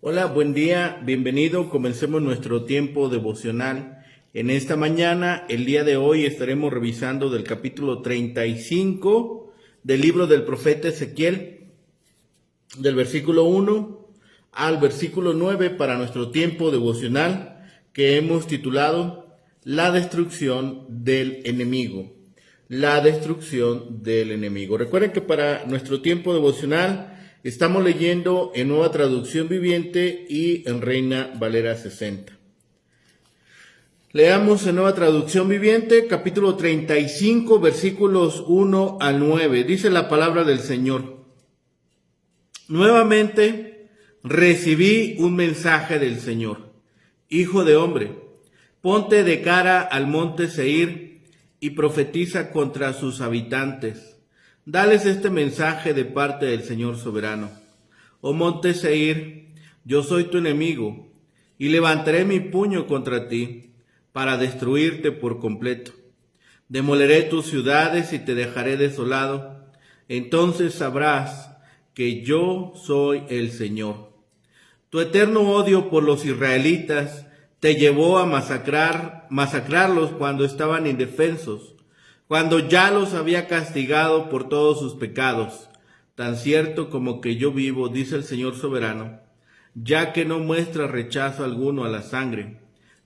Hola, buen día, bienvenido. Comencemos nuestro tiempo devocional. En esta mañana, el día de hoy, estaremos revisando del capítulo 35 del libro del profeta Ezequiel, del versículo 1 al versículo 9 para nuestro tiempo devocional que hemos titulado La destrucción del enemigo. La destrucción del enemigo. Recuerden que para nuestro tiempo devocional estamos leyendo en Nueva Traducción Viviente y en Reina Valera 60. Leamos en Nueva Traducción Viviente, capítulo 35, versículos 1 al 9. Dice la palabra del Señor. Nuevamente recibí un mensaje del Señor. Hijo de hombre, ponte de cara al monte Seir y profetiza contra sus habitantes. Dales este mensaje de parte del Señor soberano. Oh monte Seir, yo soy tu enemigo, y levantaré mi puño contra ti, para destruirte por completo. Demoleré tus ciudades y te dejaré desolado. Entonces sabrás que yo soy el Señor. Tu eterno odio por los israelitas te llevó a masacrarlos cuando estaban indefensos, cuando ya los había castigado por todos sus pecados. Tan cierto como que yo vivo, dice el Señor soberano, ya que no muestras rechazo alguno a la sangre,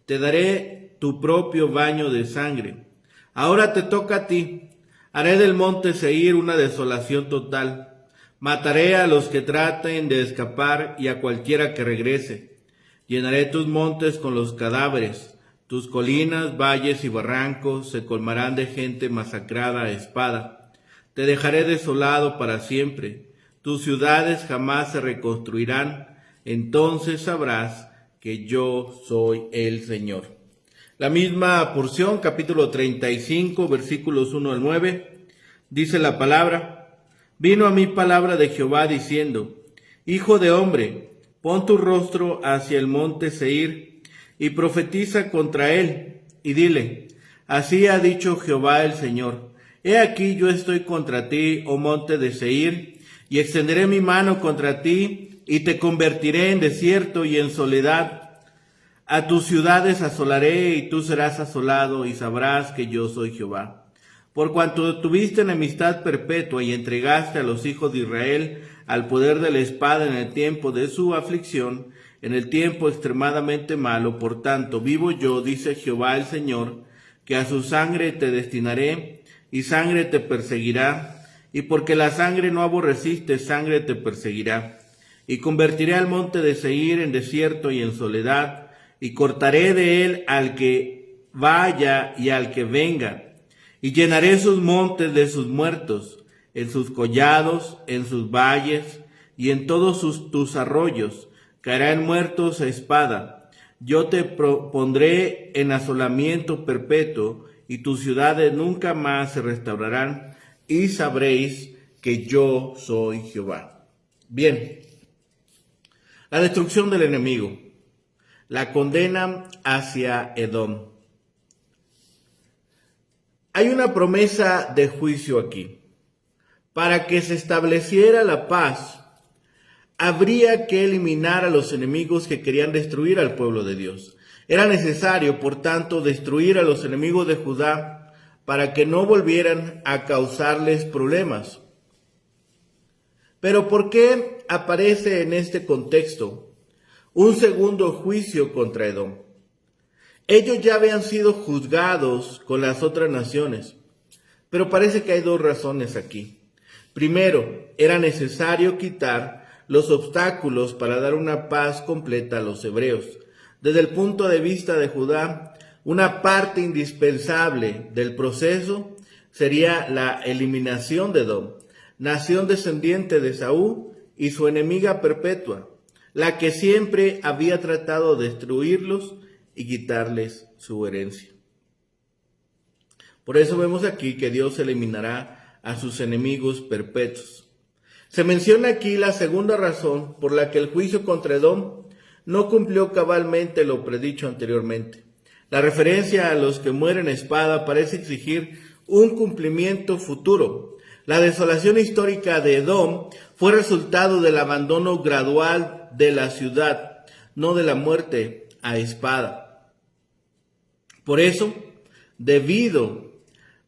te daré tu propio baño de sangre. Ahora te toca a ti. Haré del monte Seir una desolación total. Mataré a los que traten de escapar y a cualquiera que regrese. Llenaré tus montes con los cadáveres. Tus colinas, valles y barrancos se colmarán de gente masacrada a espada. Te dejaré desolado para siempre. Tus ciudades jamás se reconstruirán. Entonces sabrás que yo soy el Señor. La misma porción, capítulo 35, versículos 1 al 9, dice la palabra: Vino a mí palabra de Jehová diciendo: Hijo de hombre, pon tu rostro hacia el monte Seir y profetiza contra él, y dile: Así ha dicho Jehová el Señor: He aquí yo estoy contra ti, oh monte de Seir, y extenderé mi mano contra ti, y te convertiré en desierto y en soledad. A tus ciudades asolaré, y tú serás asolado, y sabrás que yo soy Jehová. Por cuanto tuviste enemistad perpetua y entregaste a los hijos de Israel al poder de la espada en el tiempo de su aflicción, en el tiempo extremadamente malo, por tanto vivo yo, dice Jehová el Señor, que a su sangre te destinaré, y sangre te perseguirá, y porque la sangre no aborreciste, sangre te perseguirá. Y convertiré al monte de Seir en desierto y en soledad, y cortaré de él al que vaya y al que venga, y llenaré sus montes de sus muertos, en sus collados, en sus valles, y en todos tus arroyos, caerán muertos a espada. Yo te pondré en asolamiento perpetuo, y tus ciudades nunca más se restaurarán, y sabréis que yo soy Jehová. Bien, la destrucción del enemigo. La condena hacia Edom. Hay una promesa de juicio aquí. Para que se estableciera la paz, habría que eliminar a los enemigos que querían destruir al pueblo de Dios. Era necesario, por tanto, destruir a los enemigos de Judá para que no volvieran a causarles problemas. Pero ¿por qué aparece en este contexto un segundo juicio contra Edom? Ellos ya habían sido juzgados con las otras naciones, pero parece que hay dos razones aquí. Primero, era necesario quitar los obstáculos para dar una paz completa a los hebreos. Desde el punto de vista de Judá, una parte indispensable del proceso sería la eliminación de Edom, nación descendiente de Saúl y su enemiga perpetua, la que siempre había tratado de destruirlos y quitarles su herencia. Por eso vemos aquí que Dios eliminará a sus enemigos perpetuos. Se menciona aquí la segunda razón por la que el juicio contra Edom no cumplió cabalmente lo predicho anteriormente. La referencia a los que mueren a espada parece exigir un cumplimiento futuro. La desolación histórica de Edom fue resultado del abandono gradual de la ciudad, no de la muerte a espada. Por eso, debido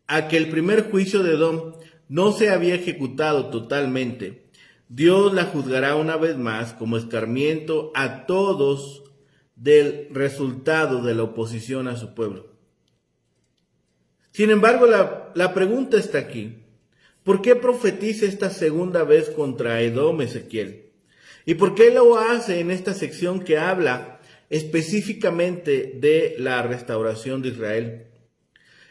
a que el primer juicio de Edom no se había ejecutado totalmente, Dios la juzgará una vez más como escarmiento a todos del resultado de la oposición a su pueblo. Sin embargo, la pregunta está aquí. ¿Por qué profetiza esta segunda vez contra Edom Ezequiel? ¿Y por qué lo hace en esta sección que habla específicamente de la restauración de Israel?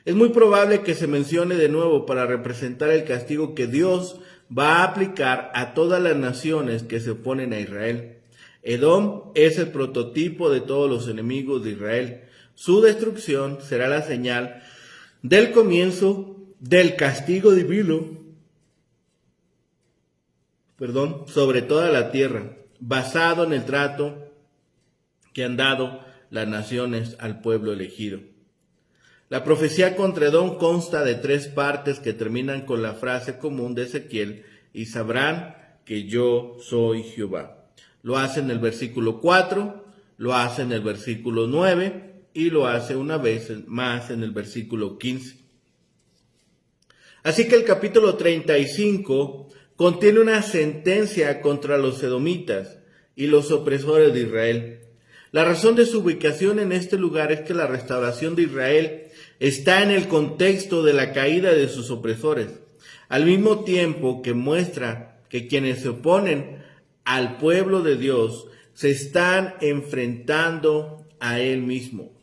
Es muy probable que se mencione de nuevo para representar el castigo que Dios va a aplicar a todas las naciones que se oponen a Israel. Edom es el prototipo de todos los enemigos de Israel. Su destrucción será la señal del comienzo del castigo divino, sobre toda la tierra, basado en el trato que han dado las naciones al pueblo elegido. La profecía contra Edom consta de 3 partes que terminan con la frase común de Ezequiel: y sabrán que yo soy Jehová. Lo hace en el versículo 4, lo hace en el versículo 9 y lo hace una vez más en el versículo 15. Así que el capítulo 35 contiene una sentencia contra los edomitas y los opresores de Israel. La razón de su ubicación en este lugar es que la restauración de Israel está en el contexto de la caída de sus opresores, al mismo tiempo que muestra que quienes se oponen al pueblo de Dios se están enfrentando a Él mismo,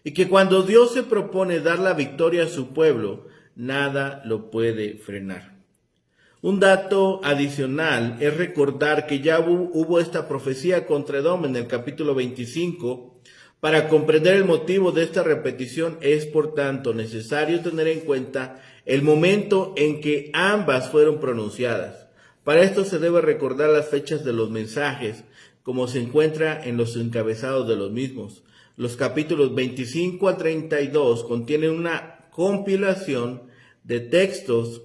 y que cuando Dios se propone dar la victoria a su pueblo, nada lo puede frenar. Un dato adicional es recordar que ya hubo esta profecía contra Edom en el capítulo 25. Para comprender el motivo de esta repetición es, por tanto, necesario tener en cuenta el momento en que ambas fueron pronunciadas. Para esto se debe recordar las fechas de los mensajes, como se encuentra en los encabezados de los mismos. Los capítulos 25 a 32 contienen una compilación de textos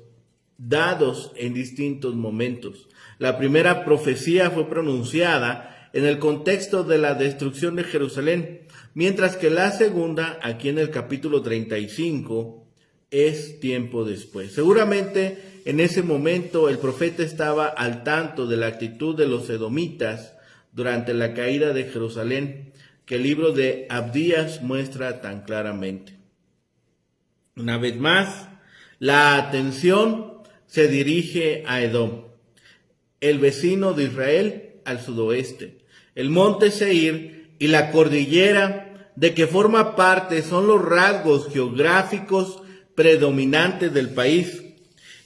dados en distintos momentos. La primera profecía fue pronunciada en el contexto de la destrucción de Jerusalén, mientras que la segunda, aquí en el capítulo 35, es tiempo después. Seguramente en ese momento el profeta estaba al tanto de la actitud de los edomitas durante la caída de Jerusalén, que el libro de Abdías muestra tan claramente. Una vez más, la atención se dirige a Edom, el vecino de Israel al sudoeste. El monte Seir y la cordillera de que forma parte son los rasgos geográficos predominantes del país,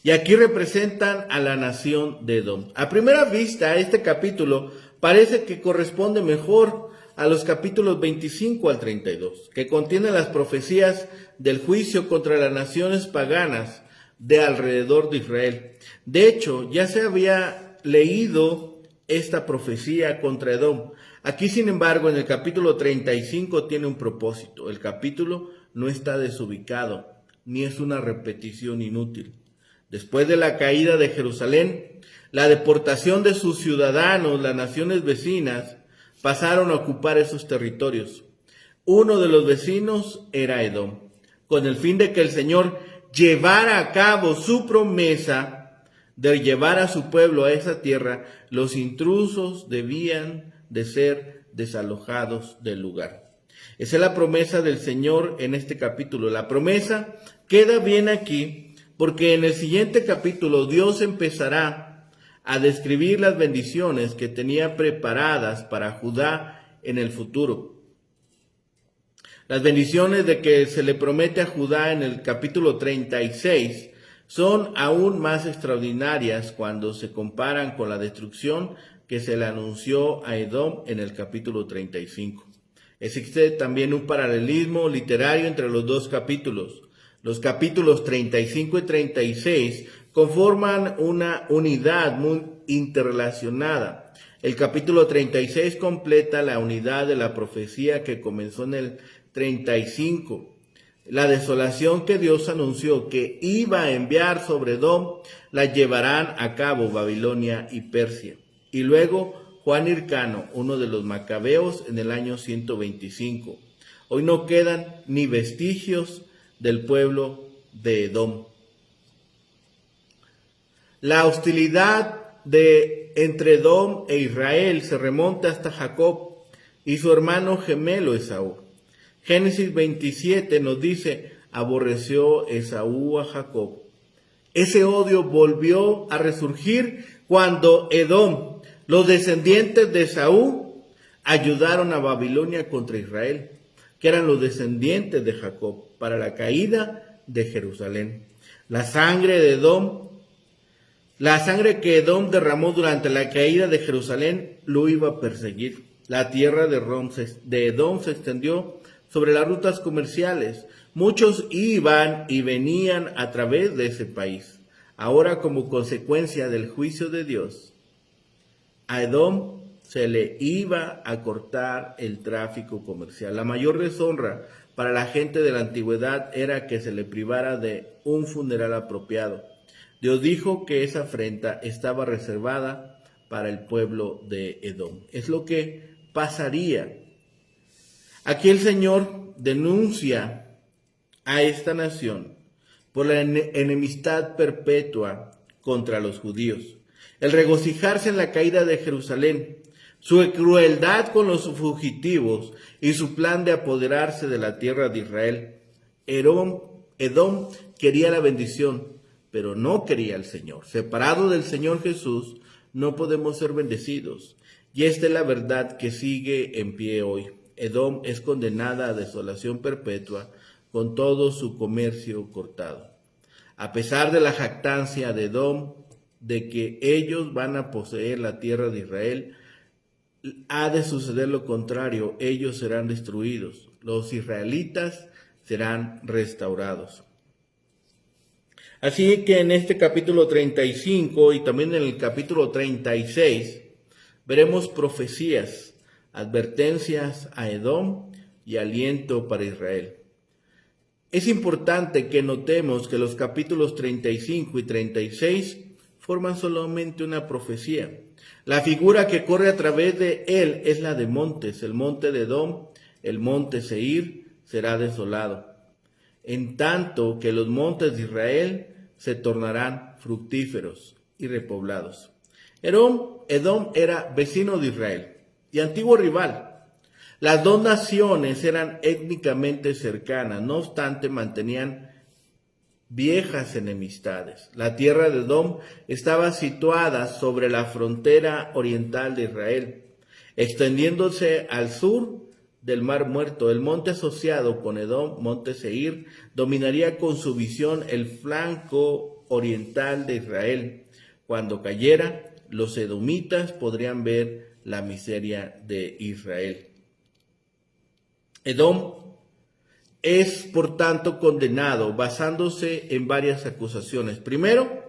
y aquí representan a la nación de Edom. A primera vista, este capítulo parece que corresponde mejor a los capítulos 25 al 32, que contienen las profecías del juicio contra las naciones paganas de alrededor de Israel. De hecho, ya se había leído esta profecía contra Edom. Aquí, sin embargo, en el capítulo 35 tiene un propósito. El capítulo no está desubicado, ni es una repetición inútil. Después de la caída de Jerusalén, la deportación de sus ciudadanos, las naciones vecinas, pasaron a ocupar esos territorios. Uno de los vecinos era Edom, con el fin de que el Señor llevara a cabo su promesa de llevar a su pueblo a esa tierra. Los intrusos debían de ser desalojados del lugar. Esa es la promesa del Señor en este capítulo. La promesa queda bien aquí porque en el siguiente capítulo Dios empezará a describir las bendiciones que tenía preparadas para Judá en el futuro. Las bendiciones de que se le promete a Judá en el capítulo 36 son aún más extraordinarias cuando se comparan con la destrucción que se le anunció a Edom en el capítulo 35. Existe también un paralelismo literario entre los dos capítulos. Los capítulos 35 y 36 conforman una unidad muy interrelacionada. El capítulo 36 completa la unidad de la profecía que comenzó en el 35. La desolación que Dios anunció que iba a enviar sobre Edom la llevarán a cabo Babilonia y Persia. Y luego Juan Hircano, uno de los macabeos, en el año 125. Hoy no quedan ni vestigios del pueblo de Edom. La hostilidad entre Edom e Israel se remonta hasta Jacob y su hermano gemelo Esaú. Génesis 27 nos dice: aborreció Esaú a Jacob. Ese odio volvió a resurgir cuando Edom, los descendientes de Esaú, ayudaron a Babilonia contra Israel, que eran los descendientes de Jacob, para la caída de Jerusalén. La sangre que Edom derramó durante la caída de Jerusalén lo iba a perseguir. La tierra de Edom se extendió sobre las rutas comerciales. Muchos iban y venían a través de ese país. Ahora, como consecuencia del juicio de Dios, a Edom se le iba a cortar el tráfico comercial. La mayor deshonra para la gente de la antigüedad era que se le privara de un funeral apropiado. Dios dijo que esa afrenta estaba reservada para el pueblo de Edom. Es lo que pasaría. Aquí el Señor denuncia a esta nación por la enemistad perpetua contra los judíos, el regocijarse en la caída de Jerusalén, su crueldad con los fugitivos y su plan de apoderarse de la tierra de Israel. Edom quería la bendición, pero no quería al Señor. Separado del Señor Jesús, no podemos ser bendecidos. Y esta es la verdad que sigue en pie hoy. Edom es condenada a desolación perpetua con todo su comercio cortado. A pesar de la jactancia de Edom de que ellos van a poseer la tierra de Israel, ha de suceder lo contrario. Ellos serán destruidos. Los israelitas serán restaurados. Así que en este capítulo 35 y también en el capítulo 36 veremos profecías, advertencias a Edom y aliento para Israel. Es importante que notemos que los capítulos 35 y 36 forman solamente una profecía. La figura que corre a través de él es la de montes. El monte de Edom, el monte Seir, será desolado, en tanto que los montes de Israel se tornarán fructíferos y repoblados. Edom era vecino de Israel y antiguo rival. Las dos naciones eran étnicamente cercanas, no obstante mantenían viejas enemistades. La tierra de Edom estaba situada sobre la frontera oriental de Israel, extendiéndose al sur del Mar Muerto. El monte asociado con Edom, monte Seir, dominaría con su visión el flanco oriental de Israel. Cuando cayera, los edomitas podrían ver la miseria de Israel. Edom es, por tanto, condenado basándose en varias acusaciones. Primero,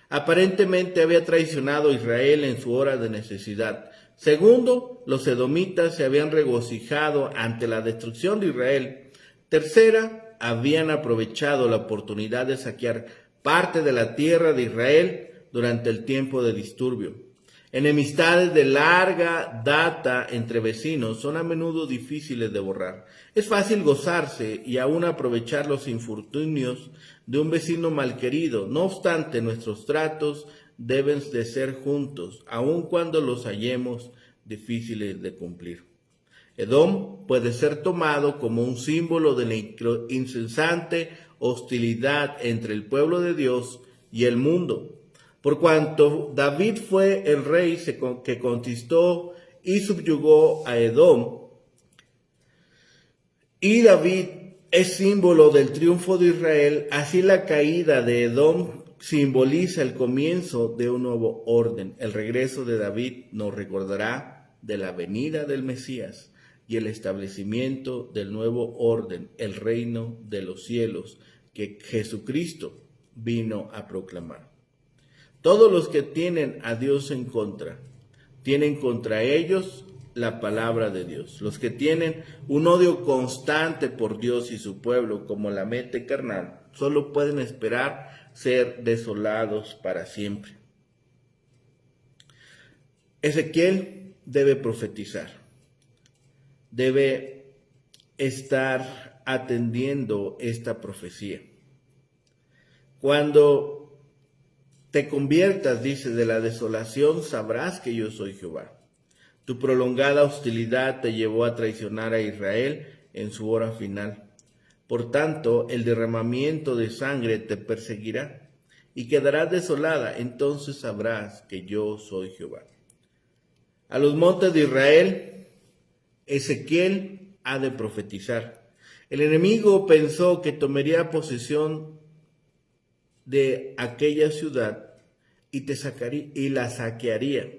aparentemente había traicionado a Israel en su hora de necesidad. Segundo, los edomitas se habían regocijado ante la destrucción de Israel. Tercera, habían aprovechado la oportunidad de saquear parte de la tierra de Israel durante el tiempo de disturbio. Enemistades de larga data entre vecinos son a menudo difíciles de borrar. Es fácil gozarse y aún aprovechar los infortunios de un vecino malquerido. No obstante, nuestros tratos deben de ser juntos, aun cuando los hallemos difíciles de cumplir. Edom puede ser tomado como un símbolo de la incesante hostilidad entre el pueblo de Dios y el mundo. Por cuanto David fue el rey que conquistó y subyugó a Edom, y David es símbolo del triunfo de Israel, así la caída de Edom simboliza el comienzo de un nuevo orden. El regreso de David nos recordará de la venida del Mesías y el establecimiento del nuevo orden, el reino de los cielos que Jesucristo vino a proclamar. Todos los que tienen a Dios en contra, tienen contra ellos la palabra de Dios. Los que tienen un odio constante por Dios y su pueblo, como la mente carnal, solo pueden esperar ser desolados para siempre. Ezequiel debe profetizar, debe estar atendiendo esta profecía. Cuando te conviertas, dice, de la desolación, sabrás que yo soy Jehová. Tu prolongada hostilidad te llevó a traicionar a Israel en su hora final. Por tanto, el derramamiento de sangre te perseguirá y quedarás desolada. Entonces sabrás que yo soy Jehová. A los montes de Israel, Ezequiel ha de profetizar. El enemigo pensó que tomaría posesión de aquella ciudad y la saquearía.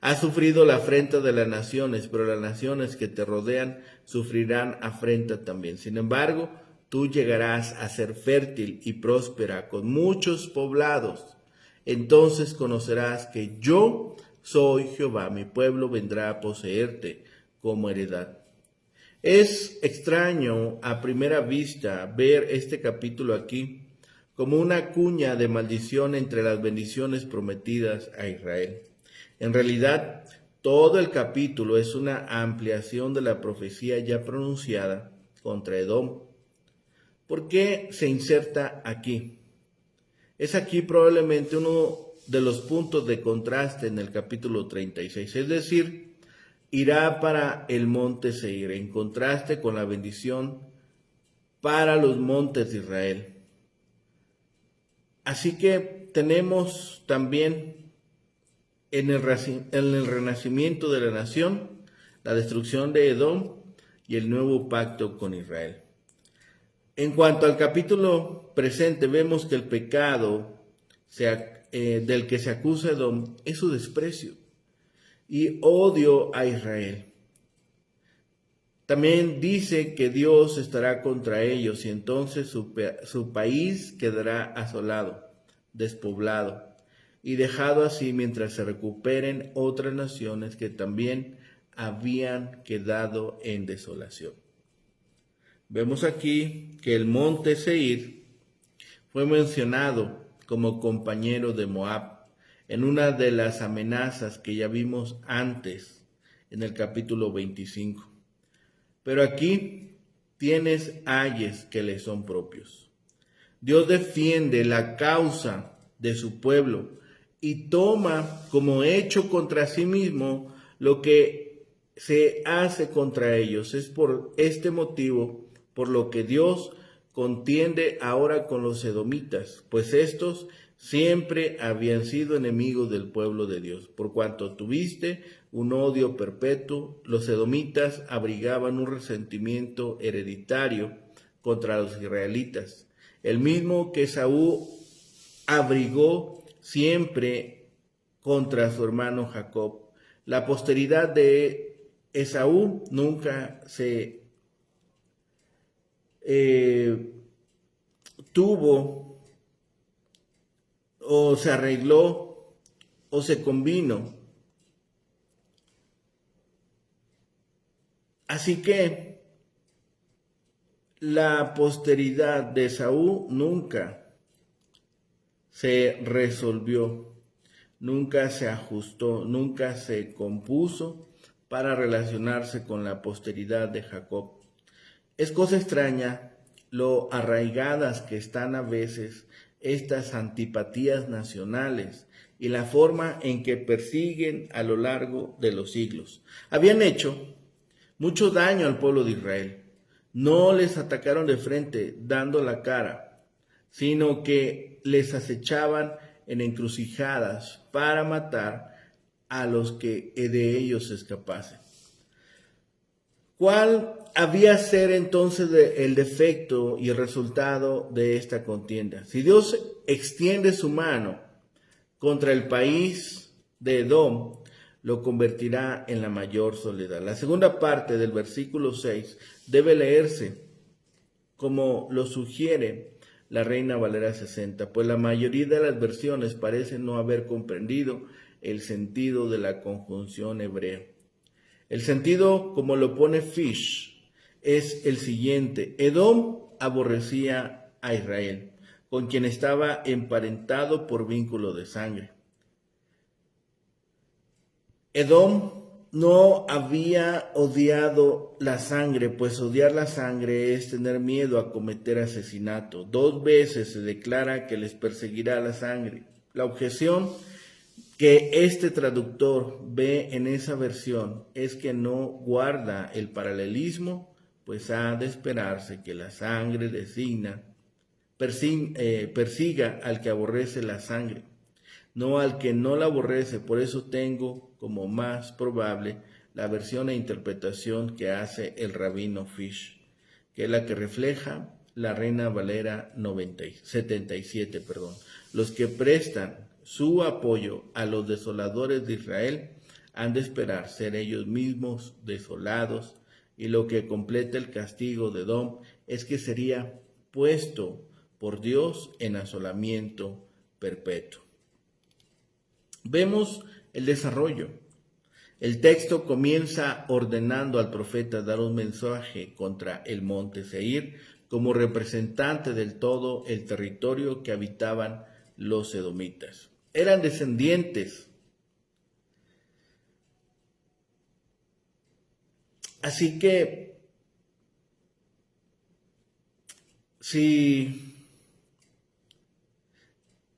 Has sufrido la afrenta de las naciones, pero las naciones que te rodean sufrirán afrenta también. Sin embargo, tú llegarás a ser fértil y próspera con muchos poblados. Entonces conocerás que yo soy Jehová, mi pueblo vendrá a poseerte como heredad. Es extraño a primera vista ver este capítulo aquí como una cuña de maldición entre las bendiciones prometidas a Israel. En realidad, todo el capítulo es una ampliación de la profecía ya pronunciada contra Edom. ¿Por qué se inserta aquí? Es aquí probablemente uno de los puntos de contraste en el capítulo 36, es decir, irá para el monte Seir, en contraste con la bendición para los montes de Israel. Así que tenemos también en el renacimiento de la nación, la destrucción de Edom y el nuevo pacto con Israel. En cuanto al capítulo presente, vemos que el pecado del que se acusa Edom es su desprecio y odio a Israel. También dice que Dios estará contra ellos y entonces su país quedará asolado, despoblado y dejado así mientras se recuperen otras naciones que también habían quedado en desolación. Vemos aquí que el monte Seir fue mencionado como compañero de Moab en una de las amenazas que ya vimos antes en el capítulo 25. Pero aquí tienes ayes que le son propios. Dios defiende la causa de su pueblo y toma como hecho contra sí mismo lo que se hace contra ellos. Es por este motivo por lo que Dios contiende ahora con los edomitas, pues estos siempre habían sido enemigos del pueblo de Dios. Por cuanto tuviste un odio perpetuo, los edomitas abrigaban un resentimiento hereditario contra los israelitas, el mismo que Esaú abrigó siempre contra su hermano Jacob. La posteridad de Esaú nunca se tuvo o se arregló o se combinó. Así que la posteridad de Esaú nunca se resolvió, nunca se ajustó, nunca se compuso para relacionarse con la posteridad de Jacob. Es cosa extraña lo arraigadas que están a veces estas antipatías nacionales y la forma en que persiguen a lo largo de los siglos. Habían hecho mucho daño al pueblo de Israel. No les atacaron de frente dando la cara, sino que les acechaban en encrucijadas para matar a los que de ellos escapasen. ¿Cuál había ser entonces el defecto y el resultado de esta contienda? Si Dios extiende su mano contra el país de Edom, lo convertirá en la mayor soledad. La segunda parte del versículo 6 debe leerse como lo sugiere la Reina Valera 60, pues la mayoría de las versiones parecen no haber comprendido el sentido de la conjunción hebrea. El sentido, como lo pone Fish, es el siguiente: Edom aborrecía a Israel, con quien estaba emparentado por vínculo de sangre. Edom no había odiado la sangre, pues odiar la sangre es tener miedo a cometer asesinato. 2 veces se declara que les perseguirá la sangre. La objeción que este traductor ve en esa versión es que no guarda el paralelismo, pues ha de esperarse que la sangre persiga al que aborrece la sangre, no al que no la aborrece. Por eso tengo como más probable la versión e interpretación que hace el rabino Fish, que es la que refleja la Reina Valera 77. Los que prestan su apoyo a los desoladores de Israel han de esperar ser ellos mismos desolados, y lo que completa el castigo de Edom es que sería puesto por Dios en asolamiento perpetuo. Vemos el desarrollo. El texto comienza ordenando al profeta dar un mensaje contra el monte Seir como representante del todo el territorio que habitaban los edomitas. Eran descendientes. Así que si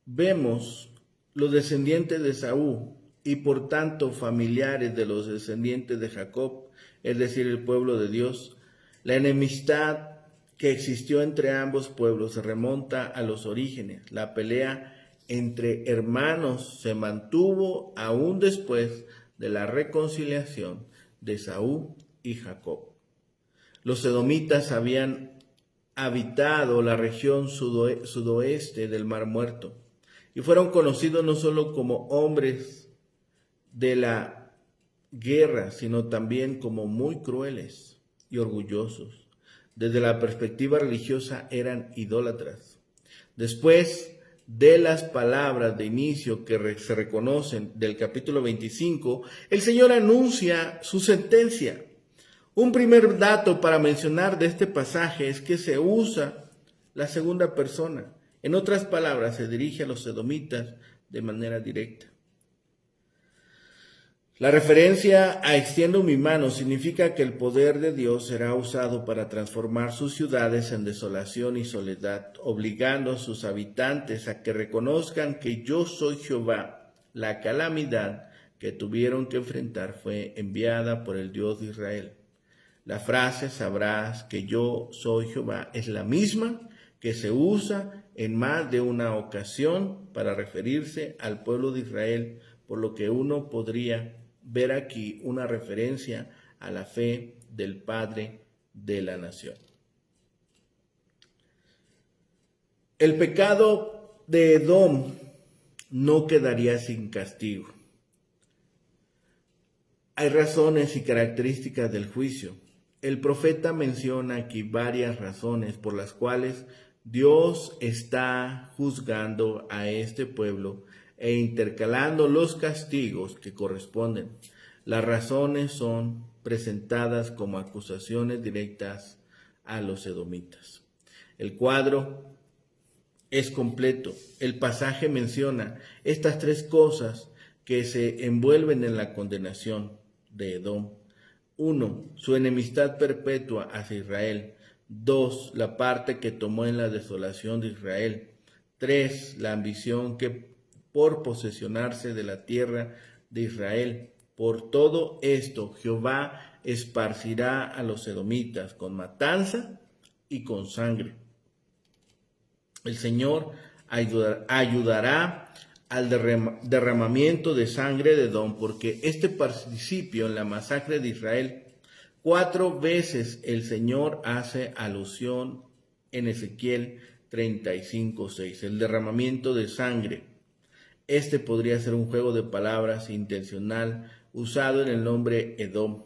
vemos los descendientes de Saúl y por tanto familiares de los descendientes de Jacob, es decir, el pueblo de Dios, la enemistad que existió entre ambos pueblos se remonta a los orígenes. La pelea entre hermanos se mantuvo aún después de la reconciliación de Saúl y Jacob. Los edomitas habían habitado la región sudoeste del Mar Muerto y fueron conocidos no solo como hombres de la guerra, sino también como muy crueles y orgullosos. Desde la perspectiva religiosa eran idólatras. Después de las palabras de inicio que se reconocen del capítulo 25, el Señor anuncia su sentencia. Un primer dato para mencionar de este pasaje es que se usa la segunda persona. En otras palabras, se dirige a los edomitas de manera directa. La referencia a extiendo mi mano significa que el poder de Dios será usado para transformar sus ciudades en desolación y soledad, obligando a sus habitantes a que reconozcan que yo soy Jehová. La calamidad que tuvieron que enfrentar fue enviada por el Dios de Israel. La frase "sabrás que yo soy Jehová" es la misma que se usa en más de una ocasión para referirse al pueblo de Israel, por lo que uno podría ver aquí una referencia a la fe del padre de la nación. El pecado de Edom no quedaría sin castigo. Hay razones y características del juicio. El profeta menciona aquí varias razones por las cuales Dios está juzgando a este pueblo e intercalando los castigos que corresponden. Las razones son presentadas como acusaciones directas a los edomitas. El cuadro es completo. El pasaje menciona estas 3 cosas que se envuelven en la condenación de Edom. 1. Su enemistad perpetua hacia Israel. 2. La parte que tomó en la desolación de Israel. 3. La ambición que por posesionarse de la tierra de Israel. Por todo esto, Jehová esparcirá a los edomitas con matanza y con sangre. El Señor ayudará al derramamiento de sangre de Edom, porque este participio en la masacre de Israel, 4 veces el Señor hace alusión en Ezequiel 35:6, el derramamiento de sangre. Este podría ser un juego de palabras intencional usado en el nombre Edom.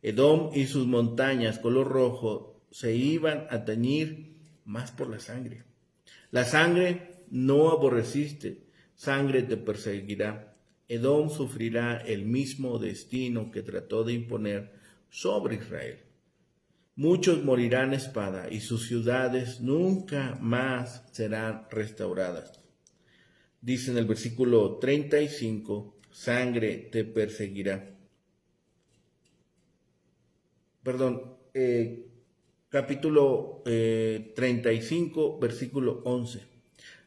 Edom y sus montañas color rojo se iban a teñir más por la sangre. La sangre no aborreciste, sangre te perseguirá. Edom sufrirá el mismo destino que trató de imponer sobre Israel. Muchos morirán a espada y sus ciudades nunca más serán restauradas. Dice en el versículo 35, sangre te perseguirá. capítulo 35, versículo 11.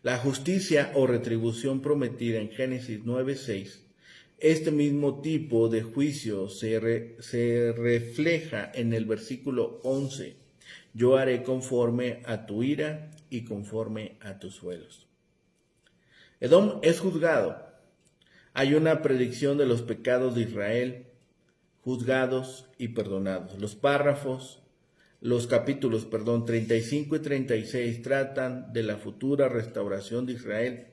La justicia o retribución prometida en Génesis 9:6. Este mismo tipo de juicio se refleja en el versículo 11. Yo haré conforme a tu ira y conforme a tus suelos. Edom es juzgado. Hay una predicción de los pecados de Israel, juzgados y perdonados. Los capítulos 35 y 36 tratan de la futura restauración de Israel.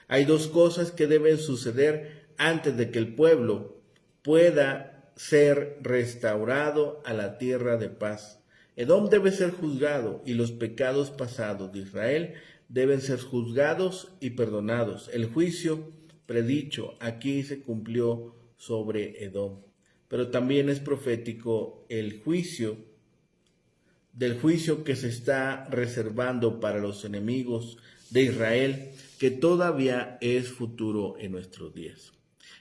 Hay dos cosas que deben suceder antes de que el pueblo pueda ser restaurado a la tierra de paz. Edom debe ser juzgado y los pecados pasados de Israel deben ser juzgados y perdonados. El juicio predicho aquí se cumplió sobre Edom, pero también es profético el juicio que se está reservando para los enemigos de Israel, que todavía es futuro en nuestros días.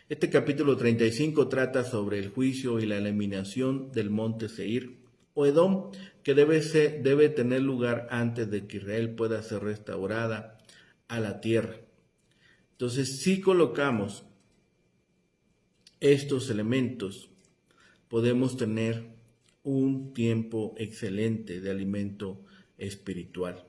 Este capítulo 35 trata sobre el juicio y la eliminación del monte Seir, o Edom, que debe tener lugar antes de que Israel pueda ser restaurada a la tierra. Entonces, si colocamos estos elementos, podemos tener un tiempo excelente de alimento espiritual.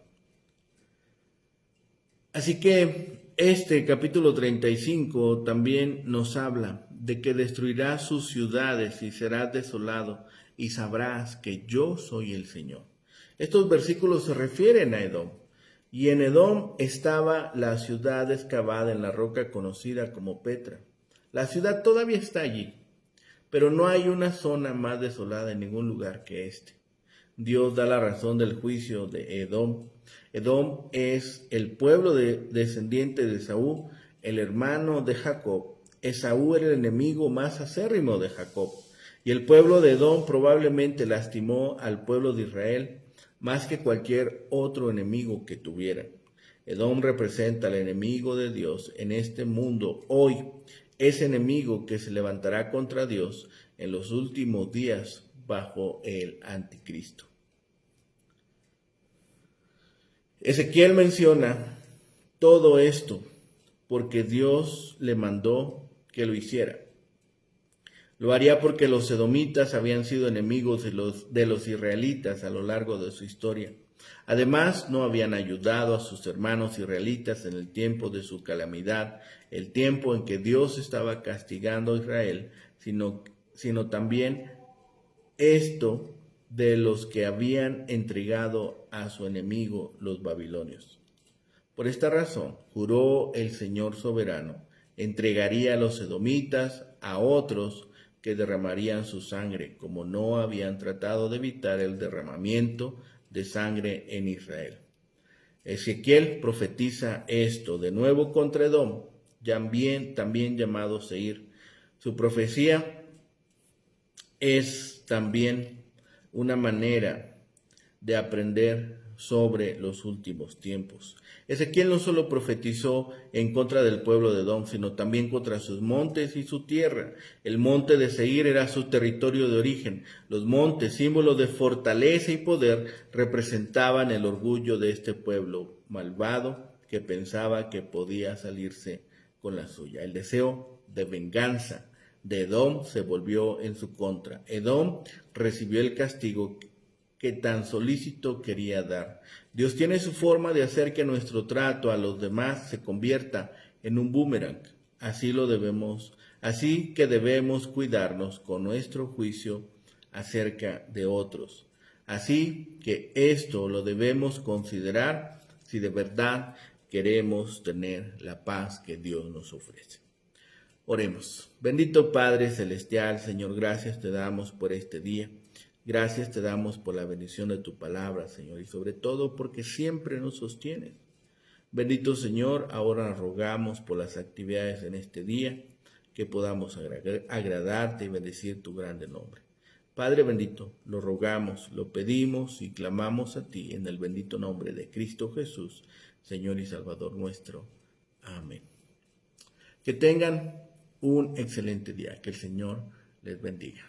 Así que este capítulo 35 también nos habla de que destruirá sus ciudades y serás desolado y sabrás que yo soy el Señor. Estos versículos se refieren a Edom, y en Edom estaba la ciudad excavada en la roca conocida como Petra. La ciudad todavía está allí, pero no hay una zona más desolada en ningún lugar que este. Dios da la razón del juicio de Edom. Edom es el pueblo descendiente de Esaú, el hermano de Jacob. Esaú era el enemigo más acérrimo de Jacob. Y el pueblo de Edom probablemente lastimó al pueblo de Israel más que cualquier otro enemigo que tuviera. Edom representa al enemigo de Dios en este mundo hoy, ese enemigo que se levantará contra Dios en los últimos días bajo el anticristo. Ezequiel menciona todo esto porque Dios le mandó que lo hiciera. Lo haría porque los edomitas habían sido enemigos de los israelitas a lo largo de su historia. Además, no habían ayudado a sus hermanos israelitas en el tiempo de su calamidad, el tiempo en que Dios estaba castigando a Israel, sino también esto de los que habían entregado a su enemigo los babilonios. Por esta razón, juró el Señor soberano, entregaría a los edomitas a otros que derramarían su sangre, como no habían tratado de evitar el derramamiento de sangre en Israel. Ezequiel profetiza esto de nuevo contra Edom, también llamado Seir. Su profecía es también una manera de aprender sobre los últimos tiempos. Ezequiel no solo profetizó en contra del pueblo de Edom, sino también contra sus montes y su tierra. El monte de Seir era su territorio de origen. Los montes, símbolo de fortaleza y poder, representaban el orgullo de este pueblo malvado que pensaba que podía salirse con la suya. El deseo de venganza de Edom se volvió en su contra. Edom recibió el castigo que tan solícito quería dar. Dios tiene su forma de hacer que nuestro trato a los demás se convierta en un boomerang. Así que debemos cuidarnos con nuestro juicio acerca de otros. Así que esto lo debemos considerar si de verdad queremos tener la paz que Dios nos ofrece. Oremos. Bendito Padre Celestial, Señor, gracias te damos por este día. Gracias te damos por la bendición de tu palabra, Señor, y sobre todo porque siempre nos sostienes. Bendito Señor, ahora rogamos por las actividades en este día, que podamos agradarte y bendecir tu grande nombre. Padre bendito, lo rogamos, lo pedimos y clamamos a ti en el bendito nombre de Cristo Jesús, Señor y Salvador nuestro. Amén. Que tengan un excelente día. Que el Señor les bendiga.